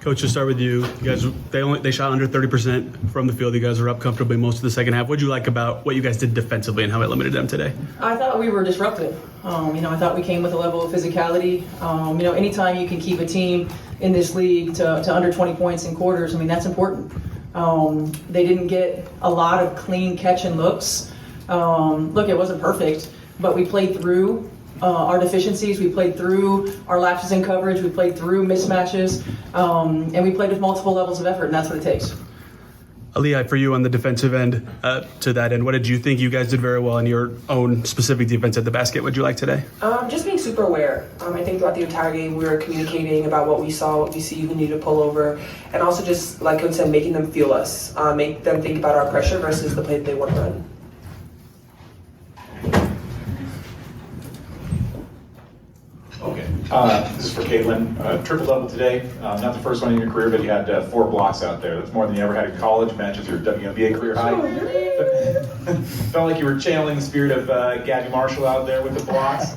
Coach, to start with you, they shot under 30% from the field. You guys were up comfortably most of the second half. What did you like about what you guys did defensively and how it limited them today? I thought we were disruptive. I thought we came with a level of physicality. Anytime you can keep a team in this league to under 20 points in quarters, that's important. They didn't get a lot of clean catch and looks. Look, it wasn't perfect, but we played through our deficiencies. We played through our lapses in coverage. We played through mismatches, and we played with multiple levels of effort, and that's what it takes. Aliyah, for you on the defensive end, to that end, what did you think? You guys did very well in your own specific defense at the basket. What did you like today? Just being super aware. I think throughout the entire game we were communicating about what we saw, what we see, who needed to pull over, and also just, like Coach said, making them feel us, make them think about our pressure versus the play that they want to run. Okay, this is for Caitlin. Triple-double today, not the first one in your career, but you had 4 blocks out there. That's more than you ever had in college. Matches your WNBA career high. Felt like you were channeling the spirit of Gabby Marshall out there with the blocks.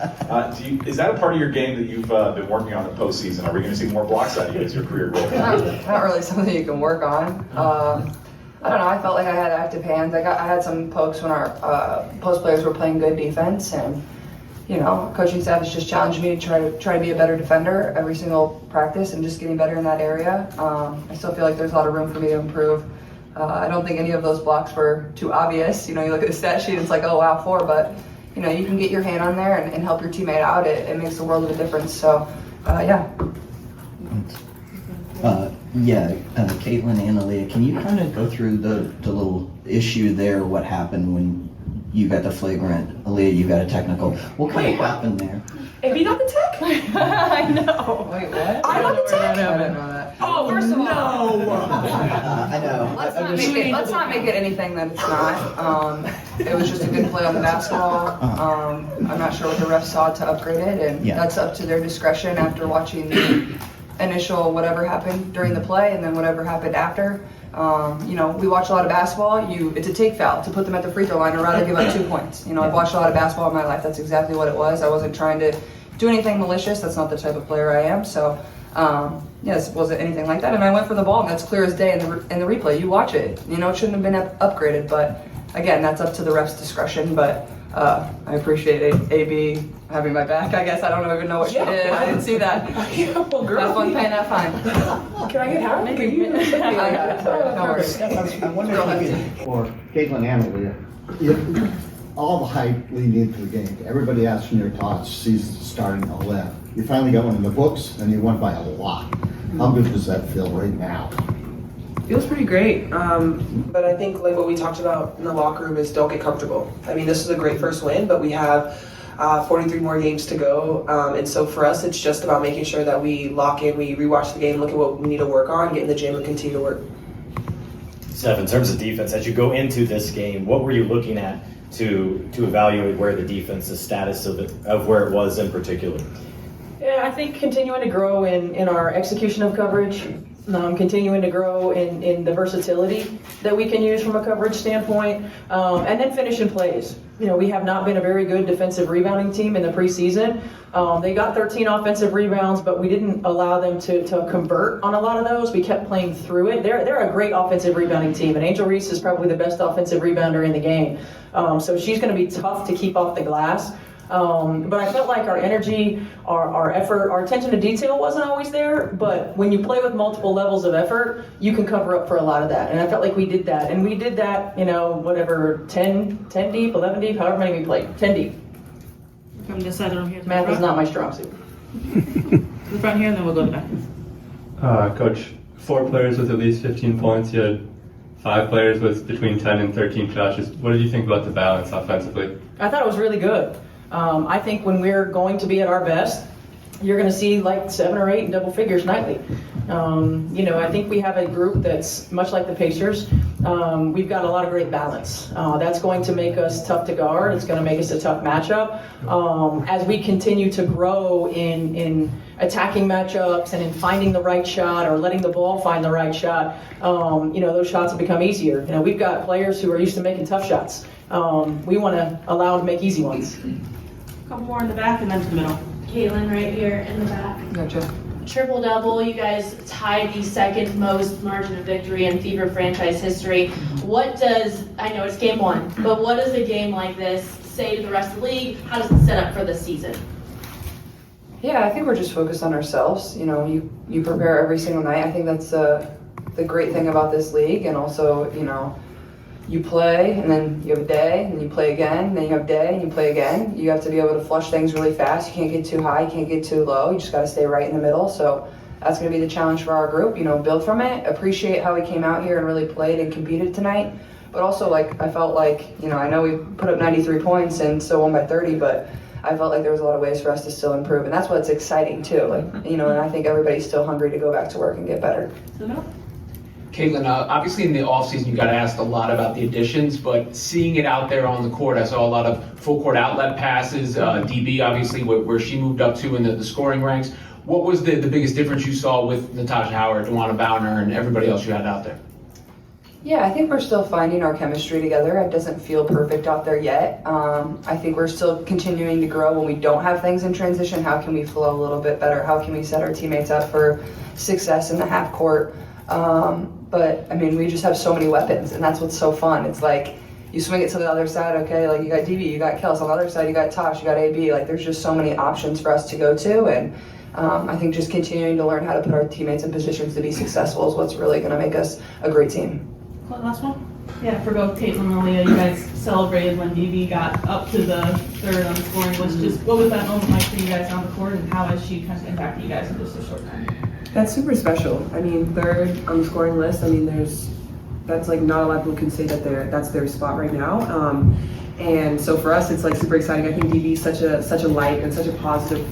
Is that a part of your game that you've been working on in the postseason? Are we going to see more blocks out of you as your career goes? Not really something you can work on. I don't know, I felt like I had active hands. I had some pokes when our post players were playing good defense, and coaching staff has just challenged me to try to be a better defender every single practice and just getting better in that area. I still feel like there's a lot of room for me to improve. I don't think any of those blocks were too obvious. You look at the stat sheet, it's like, oh wow, 4, but you can get your hand on there and help your teammate out. It makes a world of a difference. So, yeah. Caitlin and Aliyah, can you kind of go through the little issue there? What happened when you got the flagrant? Aliyah, you got a technical. What kind of happened there? If you got the tech? I know. Wait, what? I got the tech? I didn't know that. Oh, first of all. No. I know. Let's not make it anything that it's not. It was just a good play on the basketball. I'm not sure what the refs saw to upgrade it, and that's up to their discretion after watching the initial whatever happened during the play and then whatever happened after. We watch a lot of basketball. It's a take foul to put them at the free throw line or rather give up 2 points. I've watched a lot of basketball in my life. That's exactly what it was. I wasn't trying to do anything malicious. That's not the type of player I am. So, yes, wasn't anything like that. And I went for the ball, and that's clear as day in the replay. You watch it. It shouldn't have been upgraded. But again, that's up to the ref's discretion. But I appreciate AB having my back. I guess I don't even know what she did. I didn't see that. Well, girl, Have fun paying that fine. Can I get half? Can you? No worries. I wonder if for Caitlin and Aliyah, all the hype leading into the game, everybody asking their thoughts, season starting 11. You finally got one in the books, and you won by a lot. How good does that feel right now? Feels pretty great, but I think like what we talked about in the locker room is don't get comfortable. This is a great first win, but we have 43 more games to go, and so for us it's just about making sure that we lock in, we rewatch the game, look at what we need to work on, get in the gym and continue to work. Steph, in terms of defense, as you go into this game, what were you looking at to evaluate where the defense's status of where it was in particular? Yeah, I think continuing to grow in our execution of coverage, continuing to grow in the versatility that we can use from a coverage standpoint, and then finishing plays. We have not been a very good defensive rebounding team in the preseason. They got 13 offensive rebounds, but we didn't allow them to convert on a lot of those. We kept playing through it. They're a great offensive rebounding team, and Angel Reese is probably the best offensive rebounder in the game. So she's going to be tough to keep off the glass. But I felt like our energy, our effort, our attention to detail wasn't always there. But when you play with multiple levels of effort, you can cover up for a lot of that. And I felt like we did that. And we did that, 10 deep, 11 deep, however many we played, 10 deep. From this side of the room here. Math is not my strong suit. The front here, and then we'll go to the back. Coach, 4 players with at least 15 points. You had 5 players with between 10 and 13 shots. What did you think about the balance offensively? I thought it was really good. I think when we're going to be at our best, you're going to see like 7 or 8 in double figures nightly. I think we have a group that's much like the Pacers. We've got a lot of great balance. That's going to make us tough to guard. It's going to make us a tough matchup. As we continue to grow in attacking matchups and in finding the right shot or letting the ball find the right shot, those shots will become easier. We've got players who are used to making tough shots. We want to allow them to make easy ones. A couple more in the back and then to the middle. Caitlin right here in the back. Gotcha. triple-double. You guys tied the second most margin of victory in Fever franchise history. What does, I know it's game one, but what does a game like this say to the rest of the league? How does it set up for this season? Yeah, I think we're just focused on ourselves. You know, you prepare every single night. I think that's the great thing about this league. And also, you know, you play and then you have a day and then you play again, and then you have a day and you play again. You have to be able to flush things really fast. You can't get too high, you can't get too low. You just got to stay right in the middle. So that's going to be the challenge for our group. You know, build from it, appreciate how we came out here and really played and competed tonight. But also, like, I felt like, you know, I know we put up 93 points and still won by 30, but I felt like there was a lot of ways for us to still improve. And that's what's exciting too. Like, you know, and I think everybody's still hungry to go back to work and get better. Caitlin, obviously in the offseason you got asked a lot about the additions, but seeing it out there on the court, I saw a lot of full court outlet passes, DB obviously where she moved up to in the scoring ranks. What was the biggest difference you saw with Natasha Howard, DeWanna Bonner, and everybody else you had out there? Yeah, I think we're still finding our chemistry together. It doesn't feel perfect out there yet. I think we're still continuing to grow when we don't have things in transition. How can we flow a little bit better? How can we set our teammates up for success in the half court? But I mean, we just have so many weapons, and that's what's so fun. It's like you swing it to the other side, okay, like you got DB, you got Kels, on the other side you got Tosh, you got AB. Like there's just so many options for us to go to, and I think just continuing to learn how to put our teammates in positions to be successful is what's really going to make us a great team. Last one? Yeah, for both Caitlin and Aliyah, you guys celebrated when DB got up to the third on the scoring list. Just what was that moment like for you guys on the court, and how has she kind of impacted you guys in just a short time? That's super special. I mean, third on the scoring list. I mean, that's like not a lot of people can say that that's their spot right now. And so for us, it's like super exciting. I think DB is such a light and such a positive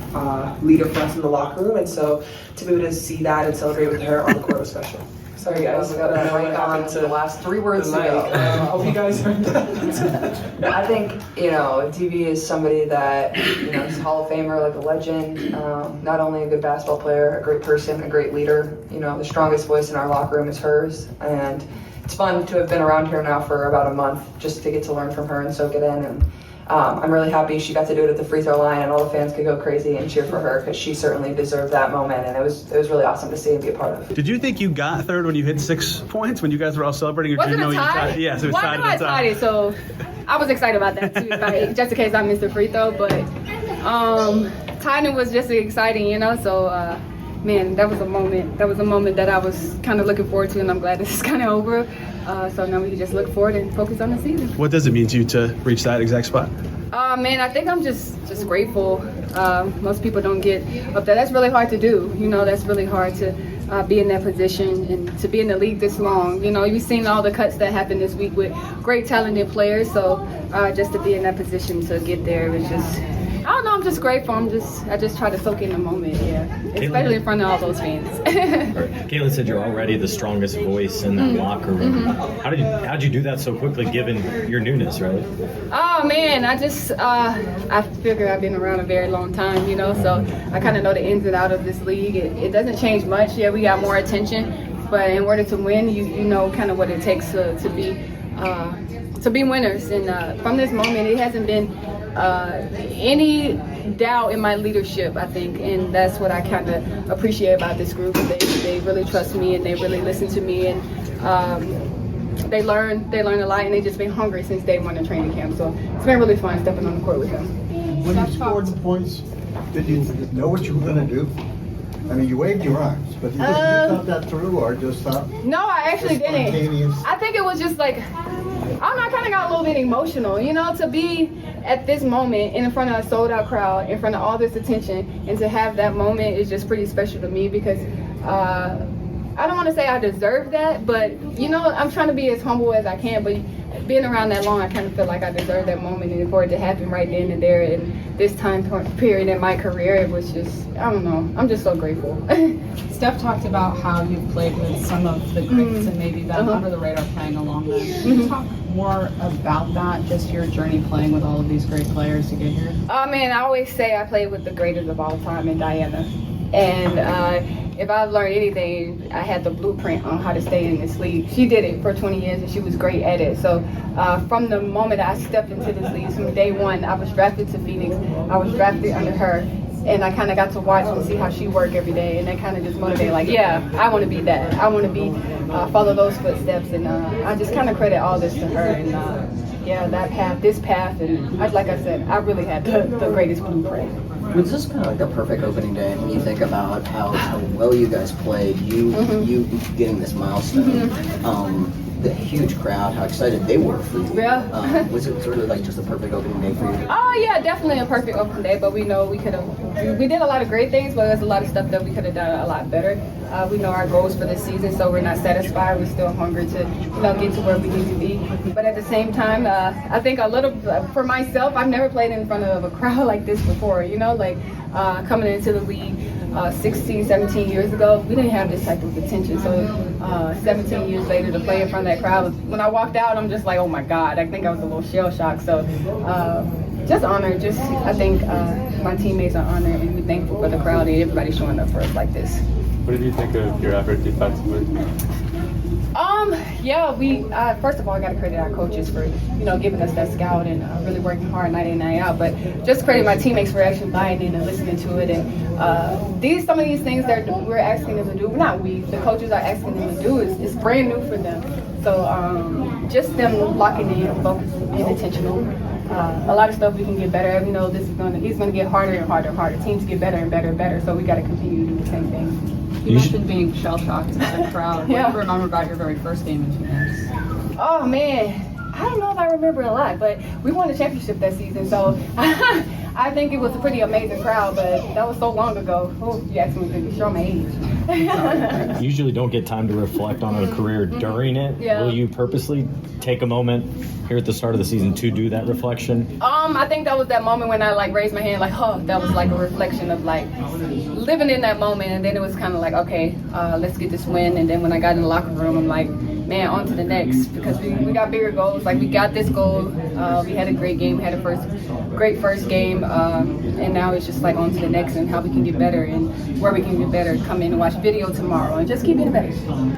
leader for us in the locker room. And so to be able to see that and celebrate with her on the court was special. Sorry guys, I got a mic on to the last 3 words to go. I hope you guys heard that. I think, you know, DB is somebody that, you know, he's a Hall of Famer, like a legend, not only a good basketball player, a great person, a great leader. You know, the strongest voice in our locker room is hers. And it's fun to have been around here now for about a month just to get to learn from her and soak it in. And I'm really happy she got to do it at the free throw line and all the fans could go crazy and cheer for her because she certainly deserved that moment, and it was really awesome to see and be a part of. Did you think you got third when you hit 6 points when you guys were all celebrating? Or Was did it you know a you tie? tried? Yes, it was tied at the time. I so I was excited about that too, just in case I missed a free throw. But tying was just exciting, you know. So man, that was a moment. That was a moment that I was kind of looking forward to, and I'm glad this is kind of over. So now we can just look forward and focus on the season. What does it mean to you to reach that exact spot? Man, I think I'm just grateful. Most people don't get up there. That's really hard to do. You know, that's really hard to be in that position and to be in the league this long. You know, you've seen all the cuts that happened this week with great talented players. So just to be in that position to get there is just, I don't know, I'm just grateful. I just try to soak in the moment, yeah. Especially in front of all those fans. Caitlin said you're already the strongest voice in that locker room. How'd you do that so quickly given your newness, right? Oh man, I figure I've been around a very long time, you know, so I kind of know the ins and outs of this league. It doesn't change much. Yeah, we got more attention, but in order to win, you know kind of what it takes to be winners. And from this moment, it hasn't been any doubt in my leadership, I think, and that's what I kind of appreciate about this group. They really trust me and they really listen to me, and they learn a lot, and they just been hungry since day one of training camp. So it's been really fun stepping on the court with them. When you scored the points, did you know what you were going to do? I mean, you waved your arms, but you thought that through, or just thought? No, I actually didn't. Spontaneous? I think it was just like, I don't know, I kind of got a little bit emotional, you know, to be at this moment in front of a sold out crowd, in front of all this attention, and to have that moment is just pretty special to me because I don't want to say I deserve that, but you know, I'm trying to be as humble as I can, but being around that long, I kind of feel like I deserve that moment, and for it to happen right then and there in this time period in my career, it was just, I don't know, I'm just so grateful. Steph talked about how you've played with some of the greats and maybe them under the radar playing along them. Can you talk more about that, just your journey playing with all of these great players to get here? Man, I always say I played with the greatest of all time in DeWanna. And if I learned anything, I had the blueprint on how to stay in this league. She did it for 20 years and she was great at it. So from the moment I stepped into this league, from day one, I was drafted to Phoenix. I was drafted under her. and I kind of got to watch and see how she work every day, and that kind of just motivated, like, yeah, I want to be that. I want to be, follow those footsteps, and I just kind of credit all this to her, and yeah, that path, this path, and like I said, I really had the greatest blueprint. Was this kind of like a perfect opening day when you think about how well you guys played, you getting this milestone, the huge crowd, how excited they were for you? Yeah. Was it sort of like just a perfect opening day for you? Oh yeah, definitely a perfect opening day, but we know we could have, we did a lot of great things, but there's a lot of stuff that we could have done a lot better. We know our goals for this season, so we're not satisfied. We're still hungry to, get to where we need to be. But at the same time, I think a little, for myself, I've never played in front of a crowd like this before, coming into the league 16, 17 years ago, we didn't have this type of attention. So 17 years later to play in front of that crowd, when I walked out, I'm just like, oh my God, I think I was a little shell shocked. So just honored, I think my teammates are honored, and we're thankful for the crowd and everybody showing up for us like this. What did you think of your effort defensively? Yeah, we first of all, I got to credit our coaches for giving us that scout and really working hard night in, night out. But just credit my teammates for actually buying in and listening to it. And some of these things that we're asking them to do, the coaches are asking them to do is brand new for them. So just them locking in, focusing, being intentional. A lot of stuff we can get better at. We know it's gonna get harder and harder and harder. Teams get better and better and better. So we got to continue to do the same thing. You mentioned being shell-shocked at the crowd. Yeah. What do you remember about your very first game in Phoenix? Oh man, I don't know if I remember a lot, but we won the championship that season, so I think it was a pretty amazing crowd, but that was so long ago. Oh, you asked me to show my age. You usually don't get time to reflect on a career during it. Yeah. Will you purposely take a moment here at the start of the season to do that reflection? I think that was that moment when I raised my hand, that was like a reflection of living in that moment, and then it was kind of like, okay, let's get this win. And then when I got in the locker room, I'm like, man, on to the next, because we got bigger goals. We got this goal. We had a great game. We had a great first game, and now it's just on to the next and how we can get better and where we can get better. Come in and watch video tomorrow and just keep getting better.